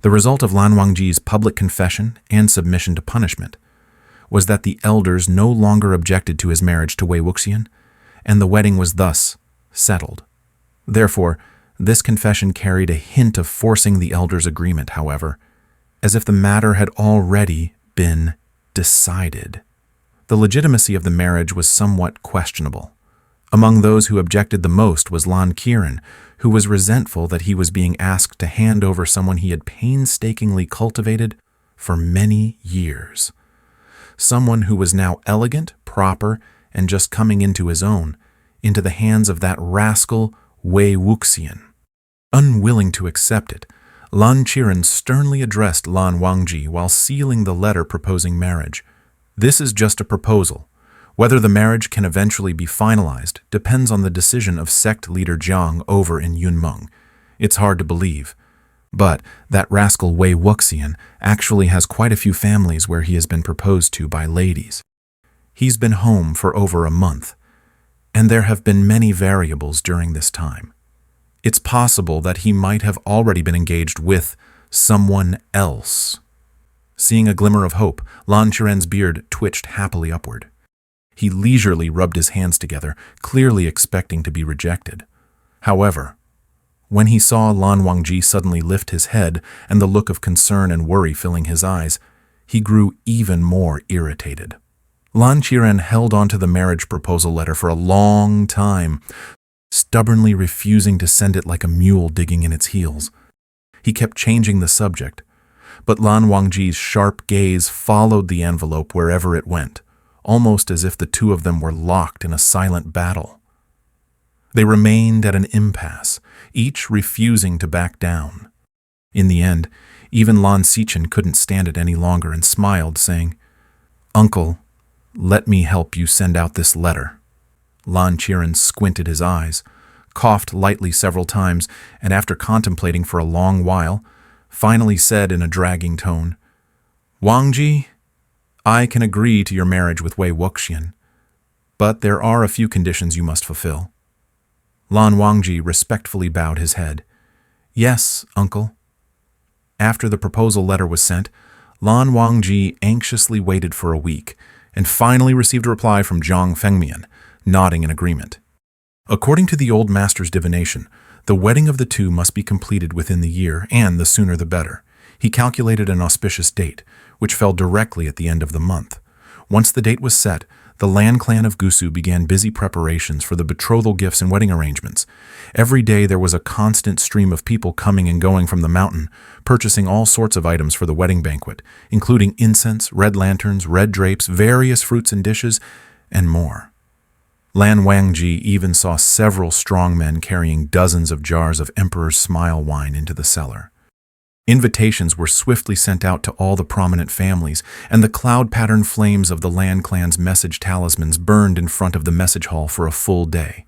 The result of Lan Wangji's public confession and submission to punishment was that the elders no longer objected to his marriage to Wei Wuxian, and the wedding was thus settled. Therefore, this confession carried a hint of forcing the elders' agreement, however, as if the matter had already been decided. The legitimacy of the marriage was somewhat questionable. Among those who objected the most was Lan Qiren, who was resentful that he was being asked to hand over someone he had painstakingly cultivated for many years. Someone who was now elegant, proper, and just coming into his own, into the hands of that rascal Wei Wuxian. Unwilling to accept it, Lan Qiren sternly addressed Lan Wangji while sealing the letter proposing marriage. This is just a proposal. Whether the marriage can eventually be finalized depends on the decision of sect leader Jiang over in Yunmeng. It's hard to believe, but that rascal Wei Wuxian actually has quite a few families where he has been proposed to by ladies. He's been home for over a month, and there have been many variables during this time. It's possible that he might have already been engaged with someone else. Seeing a glimmer of hope, Lan Qiren's beard twitched happily upward. He leisurely rubbed his hands together, clearly expecting to be rejected. However, when he saw Lan Wangji suddenly lift his head and the look of concern and worry filling his eyes, he grew even more irritated. Lan Qiren held onto the marriage proposal letter for a long time, stubbornly refusing to send it like a mule digging in its heels. He kept changing the subject, but Lan Wangji's sharp gaze followed the envelope wherever it went, almost as if the two of them were locked in a silent battle. They remained at an impasse, each refusing to back down. In the end, even Lan Xichen couldn't stand it any longer and smiled, saying, "Uncle, let me help you send out this letter." Lan Qiren squinted his eyes, coughed lightly several times, and after contemplating for a long while, finally said in a dragging tone, "Wangji, I can agree to your marriage with Wei Wuxian, but there are a few conditions you must fulfill." Lan Wangji respectfully bowed his head. "Yes, uncle." After the proposal letter was sent, Lan Wangji anxiously waited for a week and finally received a reply from Zhang Fengmian, nodding in agreement. According to the old master's divination, the wedding of the two must be completed within the year, and the sooner the better. He calculated an auspicious date, which fell directly at the end of the month. Once the date was set, the Lan clan of Gusu began busy preparations for the betrothal gifts and wedding arrangements. Every day there was a constant stream of people coming and going from the mountain, purchasing all sorts of items for the wedding banquet, including incense, red lanterns, red drapes, various fruits and dishes, and more. Lan Wangji even saw several strong men carrying dozens of jars of Emperor's Smile wine into the cellar. Invitations were swiftly sent out to all the prominent families, and the cloud-patterned flames of the Lan clan's message talismans burned in front of the message hall for a full day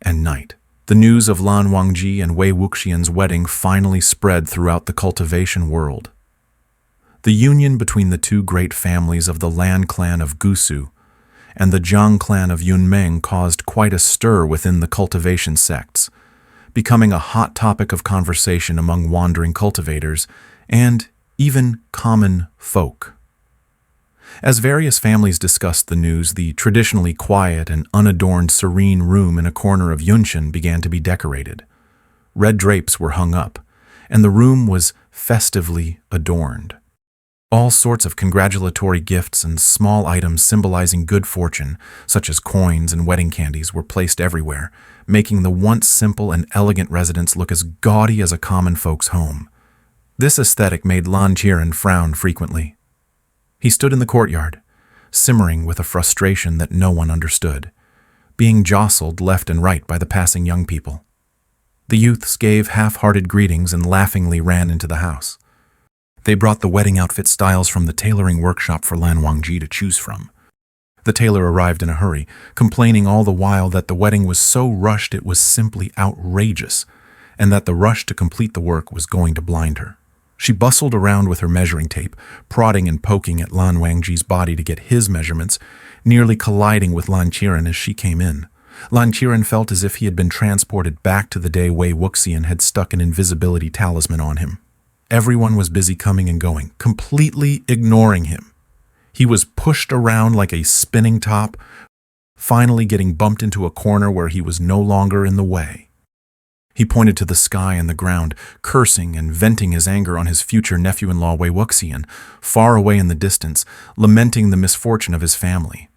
and night. The news of Lan Wangji and Wei Wuxian's wedding finally spread throughout the cultivation world. The union between the two great families of the Lan clan of Gusu and the Zhang clan of Yunmeng caused quite a stir within the cultivation sects, becoming a hot topic of conversation among wandering cultivators and even common folk. As various families discussed the news, the traditionally quiet and unadorned serene room in a corner of Yunshan began to be decorated. Red drapes were hung up, and the room was festively adorned. All sorts of congratulatory gifts and small items symbolizing good fortune, such as coins and wedding candies, were placed everywhere, making the once simple and elegant residence look as gaudy as a common folk's home. This aesthetic made Lan Qiren frown frequently. He stood in the courtyard, simmering with a frustration that no one understood, being jostled left and right by the passing young people. The youths gave half-hearted greetings and laughingly ran into the house. They brought the wedding outfit styles from the tailoring workshop for Lan Wangji to choose from. The tailor arrived in a hurry, complaining all the while that the wedding was so rushed it was simply outrageous, and that the rush to complete the work was going to blind her. She bustled around with her measuring tape, prodding and poking at Lan Wangji's body to get his measurements, nearly colliding with Lan Qiren as she came in. Lan Qiren felt as if he had been transported back to the day Wei Wuxian had stuck an invisibility talisman on him. Everyone was busy coming and going, completely ignoring him. He was pushed around like a spinning top, finally getting bumped into a corner where he was no longer in the way. He pointed to the sky and the ground, cursing and venting his anger on his future nephew-in-law Wei Wuxian, far away in the distance, lamenting the misfortune of his family.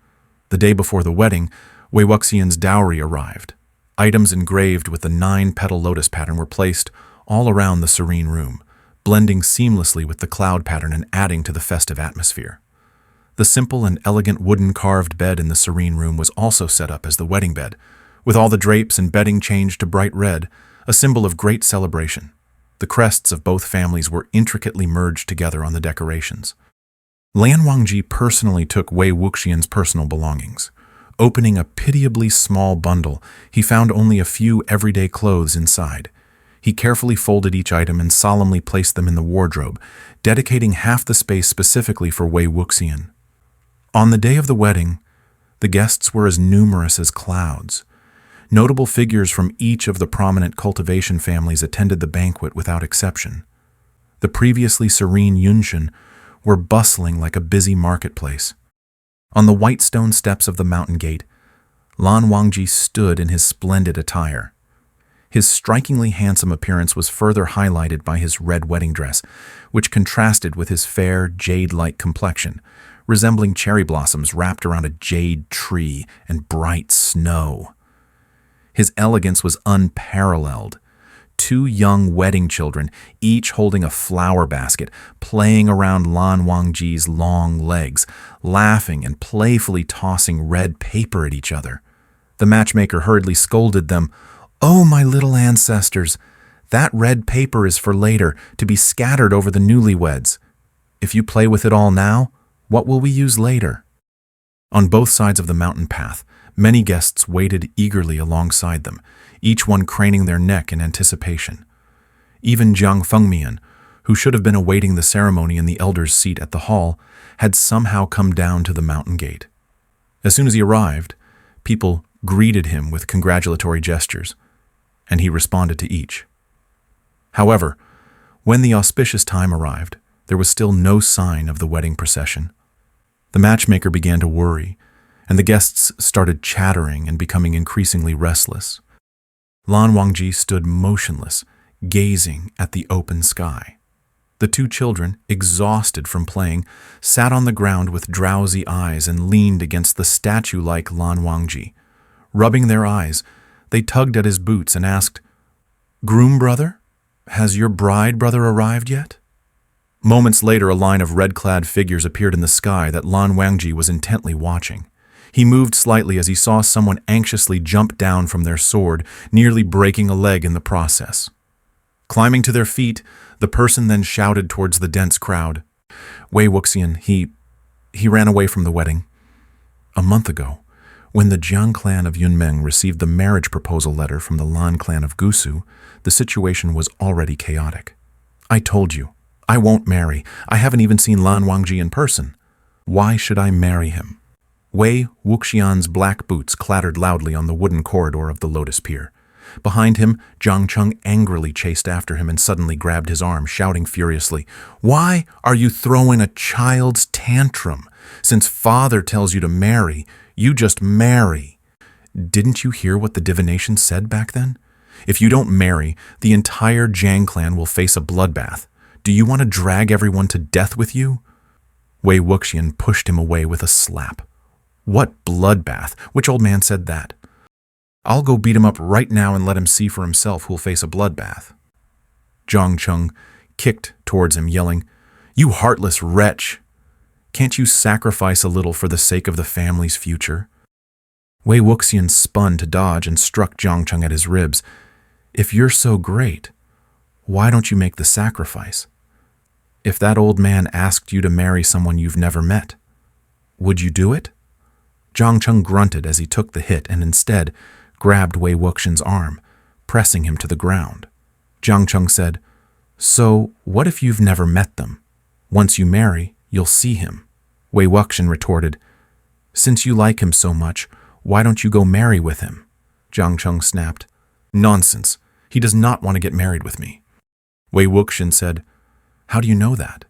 The day before the wedding, Wei Wuxian's dowry arrived. Items engraved with the 9-petal lotus pattern were placed all around the serene room, blending seamlessly with the cloud pattern and adding to the festive atmosphere. The simple and elegant wooden carved bed in the serene room was also set up as the wedding bed, with all the drapes and bedding changed to bright red, a symbol of great celebration. The crests of both families were intricately merged together on the decorations. Lan Wangji personally took Wei Wuxian's personal belongings. Opening a pitiably small bundle, he found only a few everyday clothes inside. He carefully folded each item and solemnly placed them in the wardrobe, dedicating half the space specifically for Wei Wuxian. On the day of the wedding, the guests were as numerous as clouds. Notable figures from each of the prominent cultivation families attended the banquet without exception. The previously serene Yunshan were bustling like a busy marketplace. On the white stone steps of the mountain gate, Lan Wangji stood in his splendid attire. His strikingly handsome appearance was further highlighted by his red wedding dress, which contrasted with his fair, jade-like complexion, resembling cherry blossoms wrapped around a jade tree and bright snow. His elegance was unparalleled. 2 young wedding children, each holding a flower basket, playing around Lan Wangji's long legs, laughing and playfully tossing red paper at each other. The matchmaker hurriedly scolded them, "Oh, my little ancestors, that red paper is for later, to be scattered over the newlyweds. If you play with it all now, what will we use later?" On both sides of the mountain path, many guests waited eagerly alongside them, each one craning their neck in anticipation. Even Jiang Fengmian, who should have been awaiting the ceremony in the elder's seat at the hall, had somehow come down to the mountain gate. As soon as he arrived, people greeted him with congratulatory gestures, and he responded to each. However, when the auspicious time arrived, there was still no sign of the wedding procession. The matchmaker began to worry, and the guests started chattering and becoming increasingly restless. Lan Wangji stood motionless, gazing at the open sky. The 2 children, exhausted from playing, sat on the ground with drowsy eyes and leaned against the statue-like Lan Wangji. Rubbing their eyes, they tugged at his boots and asked, "Groom brother, has your bride brother arrived yet?" Moments later, a line of red-clad figures appeared in the sky that Lan Wangji was intently watching. He moved slightly as he saw someone anxiously jump down from their sword, nearly breaking a leg in the process. Climbing to their feet, the person then shouted towards the dense crowd, "Wei Wuxian, he ran away from the wedding. A month ago, when the Jiang clan of Yunmeng received the marriage proposal letter from the Lan clan of Gusu, the situation was already chaotic. I told you, I won't marry. I haven't even seen Lan Wangji in person. Why should I marry him?" Wei Wuxian's black boots clattered loudly on the wooden corridor of the Lotus Pier. Behind him, Zhang Cheng angrily chased after him and suddenly grabbed his arm, shouting furiously, "Why are you throwing a child's tantrum? Since father tells you to marry, you just marry." Didn't you hear what the divination said back then? If you don't marry, the entire Jiang clan will face a bloodbath. Do you want to drag everyone to death with you? Wei Wuxian pushed him away with a slap. What bloodbath? Which old man said that? I'll go beat him up right now and let him see for himself who'll face a bloodbath. Zhang Cheng kicked towards him, yelling, "You heartless wretch! Can't you sacrifice a little for the sake of the family's future?" Wei Wuxian spun to dodge and struck Zhang Cheng at his ribs. "If you're so great, why don't you make the sacrifice? If that old man asked you to marry someone you've never met, would you do it?" Zhang Cheng grunted as he took the hit and instead grabbed Wei Wuxian's arm, pressing him to the ground. Zhang Cheng said, "So what if you've never met them? Once you marry, you'll see him." Wei Wuxian retorted, "Since you like him so much, why don't you go marry with him?" Zhang Cheng snapped, "Nonsense. He does not want to get married with me." Wei Wuxian said, How do you know that?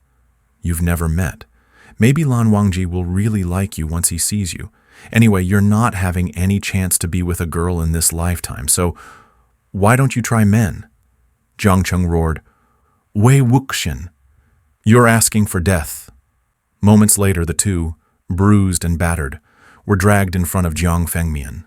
You've never met. Maybe Lan Wangji will really like you once he sees you. Anyway, you're not having any chance to be with a girl in this lifetime, so why don't you try men? Jiang Cheng roared, Wei Wuxian, you're asking for death. Moments later, the two, bruised and battered, were dragged in front of Jiang Fengmian.